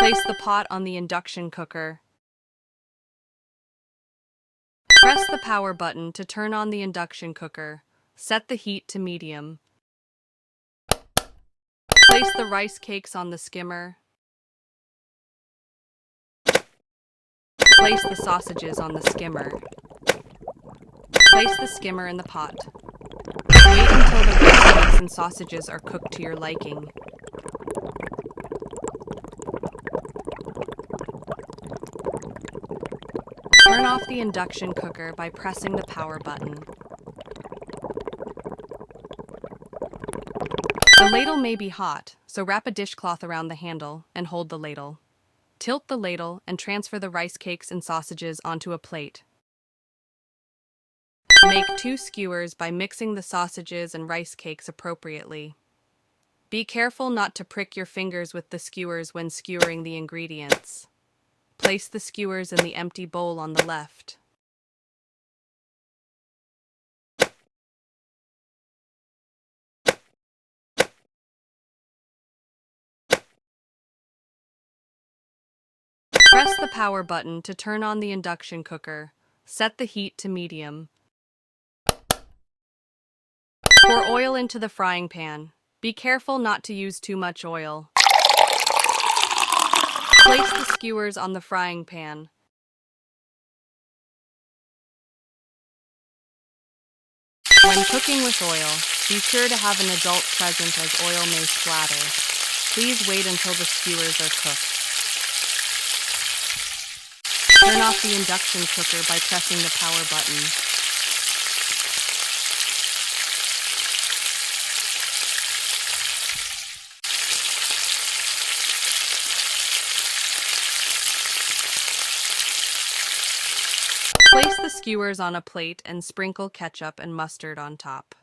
Place the pot on the induction cooker. Press the power button to turn on the induction cooker. Set the heat to medium. Place the rice cakes on the skimmer. Place the sausages on the skimmer. Place the skimmer in the pot. Wait until the rice cakes and sausages are cooked to your liking. Turn off the induction cooker by pressing the power button. The ladle may be hot, so wrap a dishcloth around the handle and hold the ladle. Tilt the ladle and transfer the rice cakes and sausages onto a plate. Make 2 skewers by mixing the sausages and rice cakes appropriately. Be careful not to prick your fingers with the skewers when skewering the ingredients. Place the skewers in the empty bowl on the left. Press the power button to turn on the induction cooker. Set the heat to medium. Pour oil into the frying pan. Be careful not to use too much oil. Place the skewers on the frying pan. When cooking with oil, be sure to have an adult present as oil may splatter. Please wait until the skewers are cooked. Turn off the induction cooker by pressing the power button. Place the skewers on a plate and sprinkle ketchup and mustard on top.